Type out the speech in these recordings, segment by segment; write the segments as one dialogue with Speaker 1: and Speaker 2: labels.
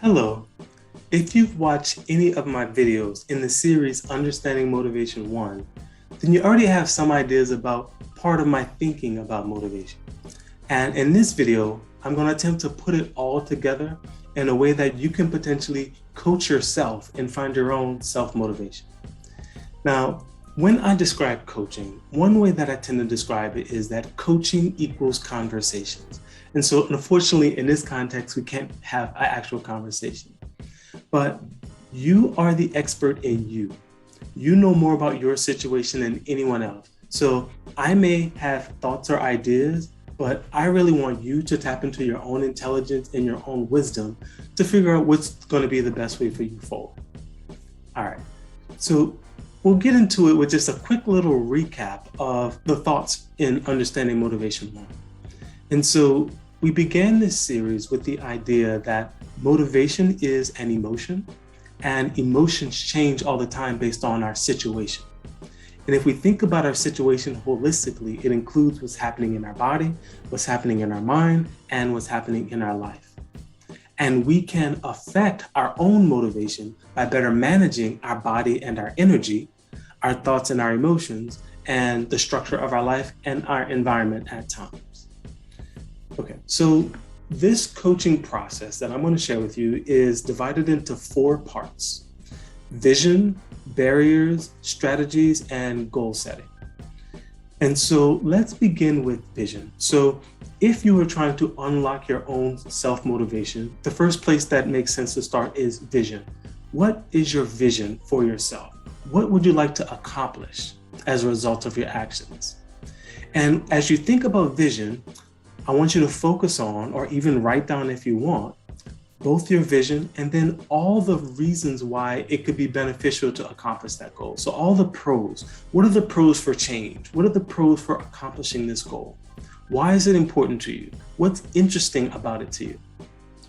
Speaker 1: Hello. If you've watched any of my videos in the series Understanding Motivation 1, then you already have some ideas about part of my thinking about motivation. And in this video, I'm going to attempt to put it all together in a way that you can potentially coach yourself and find your own self-motivation. Now, when I describe coaching, one way that I tend to describe it is that coaching equals conversations. And so unfortunately, in this context, we can't have an actual conversation. But you are the expert in you. You know more about your situation than anyone else. So I may have thoughts or ideas, but I really want you to tap into your own intelligence and your own wisdom to figure out what's going to be the best way for you forward. All right. So we'll get into it with just a quick little recap of the thoughts in Understanding Motivation 1. And so we began this series with the idea that motivation is an emotion, and emotions change all the time based on our situation. And if we think about our situation holistically, it includes what's happening in our body, what's happening in our mind, and what's happening in our life. And we can affect our own motivation by better managing our body and our energy, our thoughts and our emotions, and the structure of our life and our environment at times. Okay, so this coaching process that I'm going to share with you is divided into 4 parts: vision, barriers, strategies, and goal setting. And so let's begin with vision. So if you are trying to unlock your own self-motivation, the first place that makes sense to start is vision. What is your vision for yourself? What would you like to accomplish as a result of your actions? And as you think about vision, I want you to focus on, or even write down if you want, both your vision and then all the reasons why it could be beneficial to accomplish that goal. So all the pros. What are the pros for change? What are the pros for accomplishing this goal? Why is it important to you? What's interesting about it to you?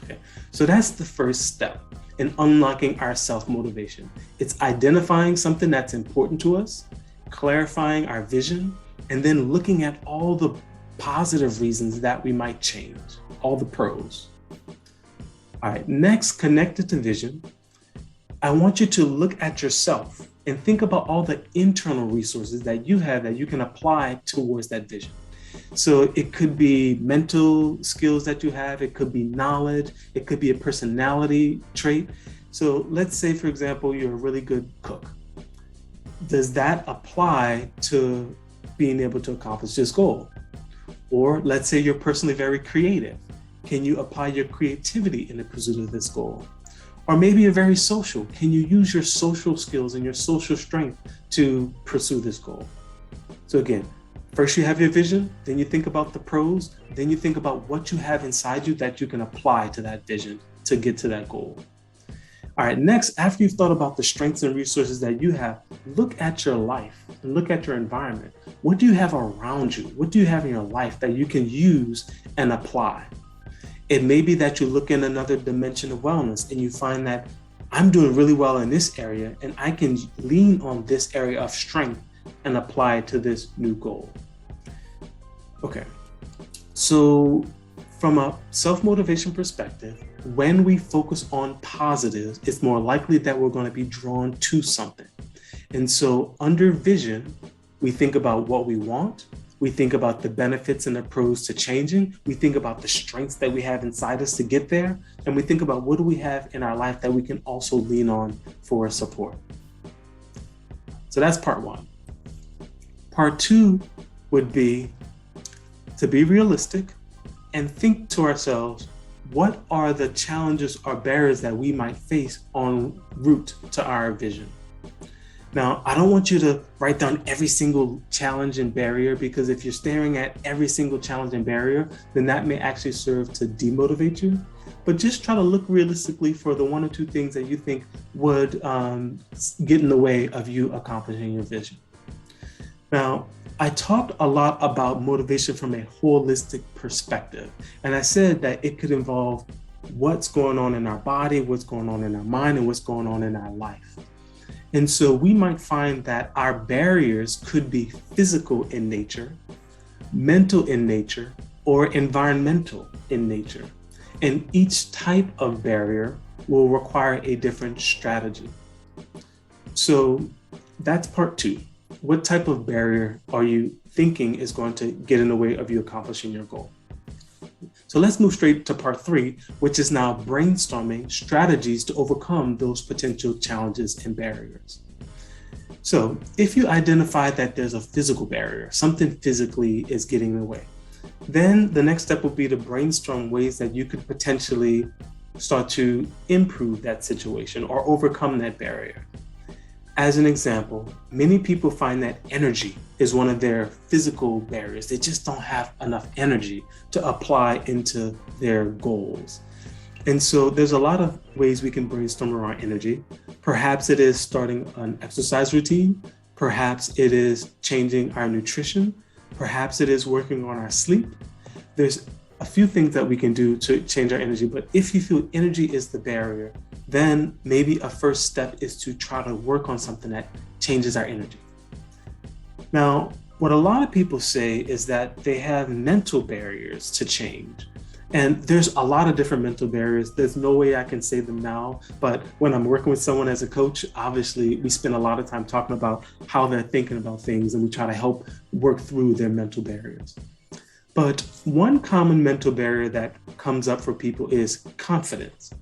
Speaker 1: Okay, so that's the first step in unlocking our self-motivation. It's identifying something that's important to us, clarifying our vision, and then looking at all the positive reasons that we might change, all the pros. All right, next, connected to vision, I want you to look at yourself and think about all the internal resources that you have that you can apply towards that vision. So it could be mental skills that you have, it could be knowledge, it could be a personality trait. So let's say, for example, you're a really good cook. Does that apply to being able to accomplish this goal? Or let's say you're personally very creative. Can you apply your creativity in the pursuit of this goal? Or maybe you're very social. Can you use your social skills and your social strength to pursue this goal? So again, first you have your vision, then you think about the pros, then you think about what you have inside you that you can apply to that vision to get to that goal. All right, next, after you've thought about the strengths and resources that you have, look at your life and look at your environment. What do you have around you? What do you have in your life that you can use and apply? It may be that you look in another dimension of wellness and you find that I'm doing really well in this area and I can lean on this area of strength and apply it to this new goal. Okay, so from a self-motivation perspective, when we focus on positives, it's more likely that we're going to be drawn to something. And so under vision, we think about what we want. We think about the benefits and the pros to changing. We think about the strengths that we have inside us to get there. And we think about what do we have in our life that we can also lean on for support. So that's part 1. Part 2 would be to be realistic and think to ourselves, what are the challenges or barriers that we might face en route to our vision? Now, I don't want you to write down every single challenge and barrier, because if you're staring at every single challenge and barrier, then that may actually serve to demotivate you. But just try to look realistically for the 1 or 2 things that you think would get in the way of you accomplishing your vision. Now, I talked a lot about motivation from a holistic perspective, and I said that it could involve what's going on in our body, what's going on in our mind, and what's going on in our life. And so we might find that our barriers could be physical in nature, mental in nature, or environmental in nature. And each type of barrier will require a different strategy. So that's part 2. What type of barrier are you thinking is going to get in the way of you accomplishing your goal? So let's move straight to part 3, which is now brainstorming strategies to overcome those potential challenges and barriers. So if you identify that there's a physical barrier, something physically is getting in the way, then the next step will be to brainstorm ways that you could potentially start to improve that situation or overcome that barrier. As an example, many people find that energy is one of their physical barriers. They just don't have enough energy to apply into their goals. And so there's a lot of ways we can brainstorm around energy. Perhaps it is starting an exercise routine. Perhaps it is changing our nutrition. Perhaps it is working on our sleep. There's a few things that we can do to change our energy, but if you feel energy is the barrier, then maybe a first step is to try to work on something that changes our energy. Now, what a lot of people say is that they have mental barriers to change. And there's a lot of different mental barriers. There's no way I can say them now, but when I'm working with someone as a coach, obviously we spend a lot of time talking about how they're thinking about things, and we try to help work through their mental barriers. But one common mental barrier that comes up for people is confidence.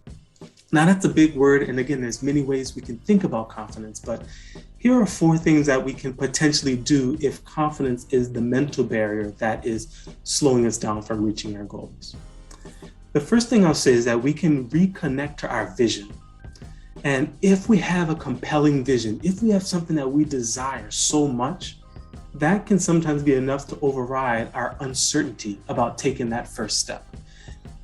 Speaker 1: Now that's a big word, and again, there's many ways we can think about confidence, but here are 4 things that we can potentially do if confidence is the mental barrier that is slowing us down from reaching our goals. The first thing I'll say is that we can reconnect to our vision. And if we have a compelling vision, if we have something that we desire so much, that can sometimes be enough to override our uncertainty about taking that first step.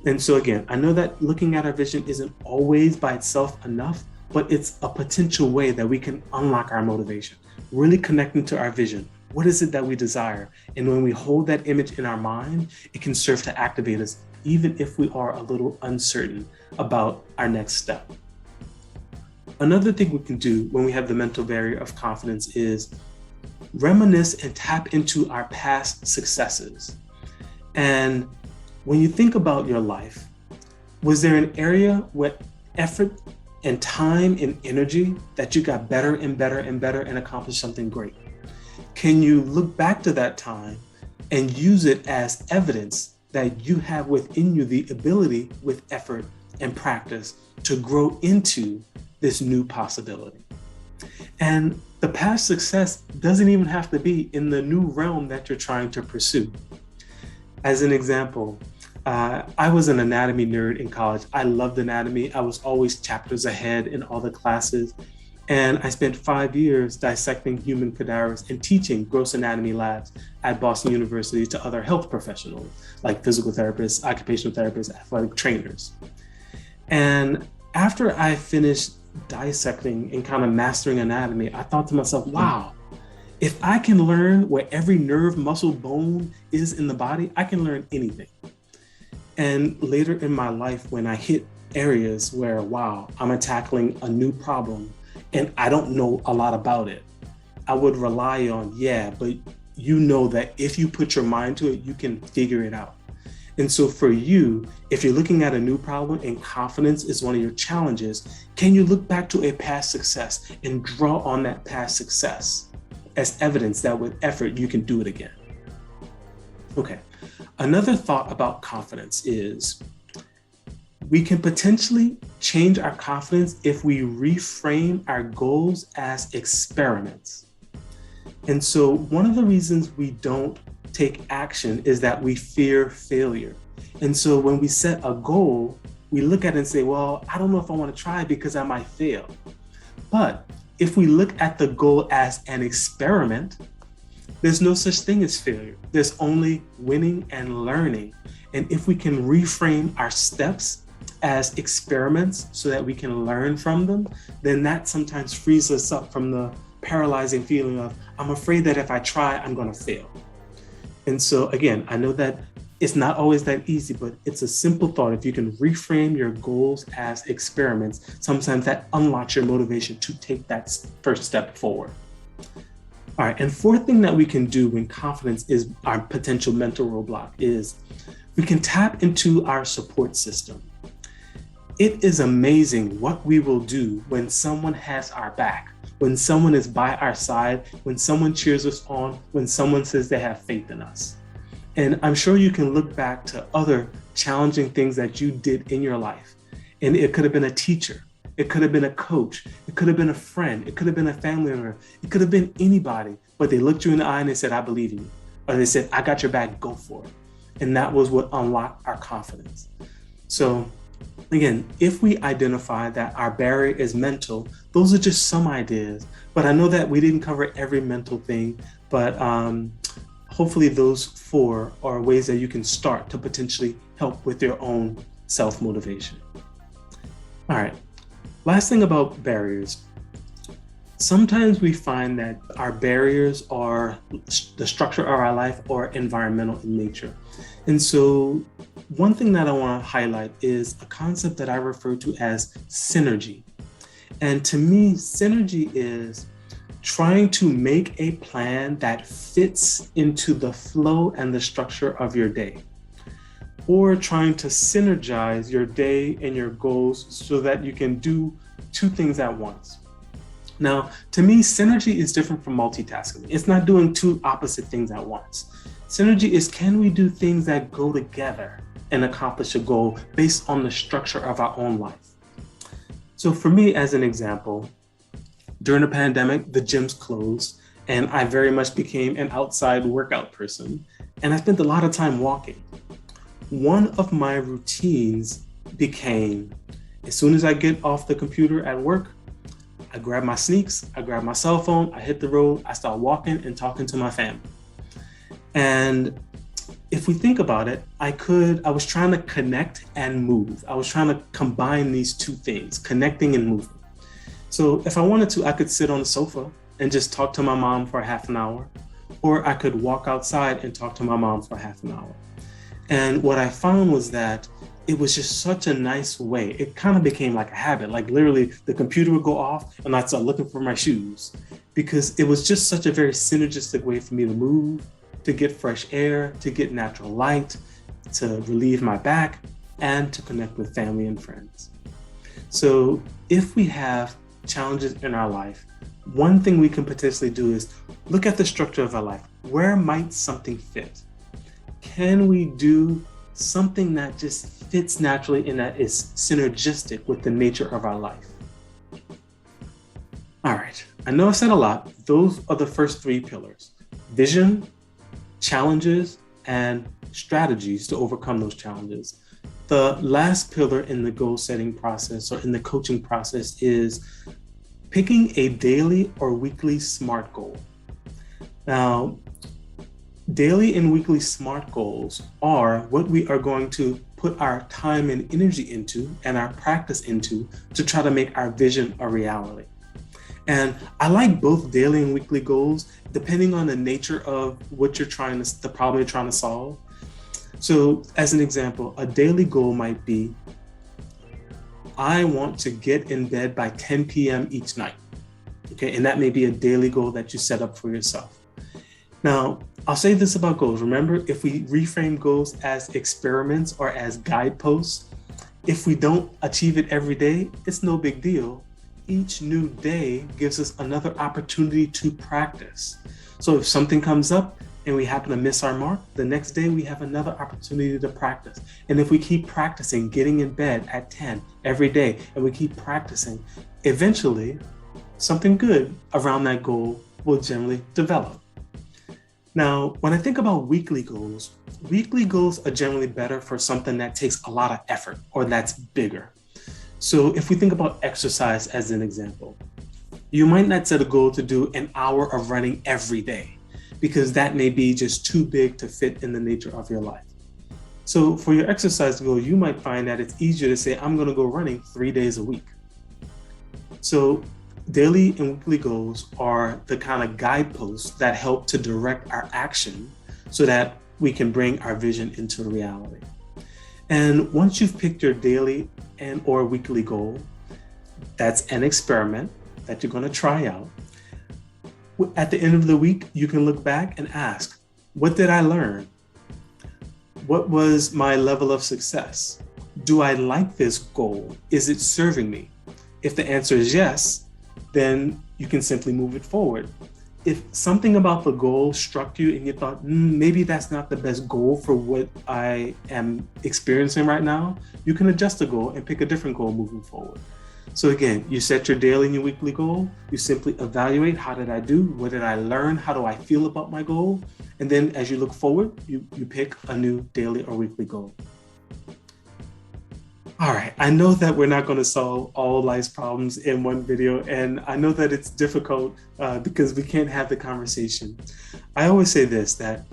Speaker 1: And so again, I know that looking at our vision isn't always by itself enough, but it's a potential way that we can unlock our motivation, really connecting to our vision. What is it that we desire? And when we hold that image in our mind, it can serve to activate us, even if we are a little uncertain about our next step. Another thing we can do when we have the mental barrier of confidence is reminisce and tap into our past successes. And when you think about your life, was there an area where effort and time and energy that you got better and better and better and accomplished something great? Can you look back to that time and use it as evidence that you have within you the ability with effort and practice to grow into this new possibility? And the past success doesn't even have to be in the new realm that you're trying to pursue. As an example, I was an anatomy nerd in college. I loved anatomy. I was always chapters ahead in all the classes. And I spent 5 years dissecting human cadavers and teaching gross anatomy labs at Boston University to other health professionals, like physical therapists, occupational therapists, athletic trainers. And after I finished dissecting and kind of mastering anatomy, I thought to myself, wow, if I can learn where every nerve, muscle, bone is in the body, I can learn anything. And later in my life, when I hit areas where, wow, I'm tackling a new problem and I don't know a lot about it, I would rely on, but you know that if you put your mind to it, you can figure it out. And so for you, if you're looking at a new problem and confidence is one of your challenges, can you look back to a past success and draw on that past success as evidence that with effort, you can do it again? Okay. Another thought about confidence is we can potentially change our confidence if we reframe our goals as experiments. And so one of the reasons we don't take action is that we fear failure. And so when we set a goal, we look at it and say, well, I don't know if I want to try because I might fail. But if we look at the goal as an experiment, there's no such thing as failure. There's only winning and learning. And if we can reframe our steps as experiments so that we can learn from them, then that sometimes frees us up from the paralyzing feeling of, I'm afraid that if I try, I'm going to fail. And so again, I know that it's not always that easy, but it's a simple thought. If you can reframe your goals as experiments, sometimes that unlocks your motivation to take that first step forward. All right, and 4th thing that we can do when confidence is our potential mental roadblock is we can tap into our support system. It is amazing what we will do when someone has our back, when someone is by our side, when someone cheers us on, when someone says they have faith in us. And I'm sure you can look back to other challenging things that you did in your life. And it could have been a teacher, it could have been a coach, it could have been a friend, it could have been a family member, it could have been anybody, but they looked you in the eye and they said, I believe in you. Or they said, I got your back, go for it. And that was what unlocked our confidence. So again, if we identify that our barrier is mental, those are just some ideas. But I know that we didn't cover every mental thing, but hopefully those 4 are ways that you can start to potentially help with your own self-motivation. All right, last thing about barriers. Sometimes we find that our barriers are the structure of our life or environmental in nature. And so one thing that I want to highlight is a concept that I refer to as synergy. And to me, synergy is trying to make a plan that fits into the flow and the structure of your day, or trying to synergize your day and your goals so that you can do 2 things at once. Now, to me, synergy is different from multitasking. It's not doing 2 opposite things at once. Synergy is, can we do things that go together and accomplish a goal based on the structure of our own life? So for me, as an example, during the pandemic, the gyms closed and I very much became an outside workout person. And I spent a lot of time walking. One of my routines became, as soon as I get off the computer at work, I grab my sneaks, I grab my cell phone, I hit the road, I start walking and talking to my family. And if we think about it, I was trying to connect and move. I was trying to combine these 2 things, connecting and moving. So if I wanted to, I could sit on the sofa and just talk to my mom for half an hour, or I could walk outside and talk to my mom for half an hour. And what I found was that it was just such a nice way. It kind of became like a habit, like literally the computer would go off and I'd start looking for my shoes, because it was just such a very synergistic way for me to move, to get fresh air, to get natural light, to relieve my back, and to connect with family and friends. So if we have challenges in our life, one thing we can potentially do is look at the structure of our life. Where might something fit? Can we do something that just fits naturally and that is synergistic with the nature of our life? All right, I know I said a lot. Those are the first 3 pillars: vision, challenges, and strategies to overcome those challenges. The last pillar in the goal setting process or in the coaching process is picking a daily or weekly SMART goal. Now, daily and weekly SMART goals are what we are going to put our time and energy into and our practice into to try to make our vision a reality. And I like both daily and weekly goals, depending on the nature of what the problem you're trying to solve. So as an example, a daily goal might be, I want to get in bed by 10 p.m. each night. Okay, and that may be a daily goal that you set up for yourself. Now, I'll say this about goals. Remember, if we reframe goals as experiments or as guideposts, if we don't achieve it every day, it's no big deal. Each new day gives us another opportunity to practice. So if something comes up and we happen to miss our mark, the next day we have another opportunity to practice. And if we keep practicing getting in bed at 10 every day, and we keep practicing, eventually something good around that goal will generally develop. Now, when I think about weekly goals are generally better for something that takes a lot of effort or that's bigger. So if we think about exercise as an example, you might not set a goal to do an hour of running every day, because that may be just too big to fit in the nature of your life. So for your exercise goal, you might find that it's easier to say, I'm going to go running 3 days a week. So daily and weekly goals are the kind of guideposts that help to direct our action so that we can bring our vision into reality. And once you've picked your daily and or weekly goal, that's an experiment that you're going to try out. At the end of the week, you can look back and ask, what did I learn? What was my level of success? do I like this goal? Is it serving me? If the answer is yes, then you can simply move it forward. If something about the goal struck you and you thought, maybe that's not the best goal for what I am experiencing right now, you can adjust the goal and pick a different goal moving forward. So again, you set your daily and your weekly goal. You simply evaluate, how did I do? What did I learn? How do I feel about my goal? And then as you look forward, you pick a new daily or weekly goal. All right, I know that we're not going to solve all life's problems in one video, and I know that it's difficult because we can't have the conversation. I always say this, that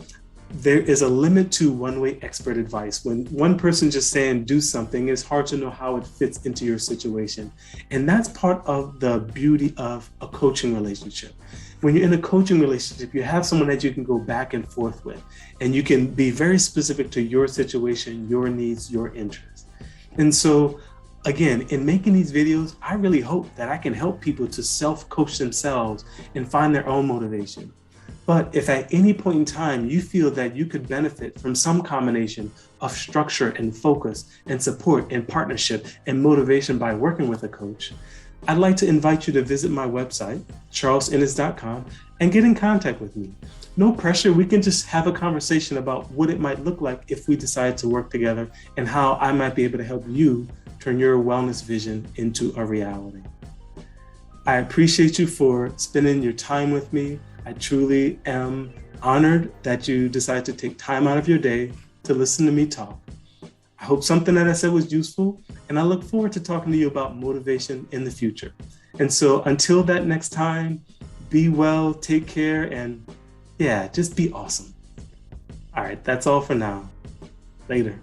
Speaker 1: there is a limit to one-way expert advice. When one person just saying do something, it's hard to know how it fits into your situation. And that's part of the beauty of a coaching relationship. When you're in a coaching relationship, you have someone that you can go back and forth with, and you can be very specific to your situation, your needs, your interests. And so, again, in making these videos, I really hope that I can help people to self-coach themselves and find their own motivation. But if at any point in time you feel that you could benefit from some combination of structure and focus and support and partnership and motivation by working with a coach, I'd like to invite you to visit my website, charlesinniss.com, and get in contact with me. No pressure. We can just have a conversation about what it might look like if we decide to work together and how I might be able to help you turn your wellness vision into a reality. I appreciate you for spending your time with me. I truly am honored that you decided to take time out of your day to listen to me talk. I hope something that I said was useful, and I look forward to talking to you about motivation in the future. And so until that next time, be well, take care, and yeah, just be awesome. All right, that's all for now. Later.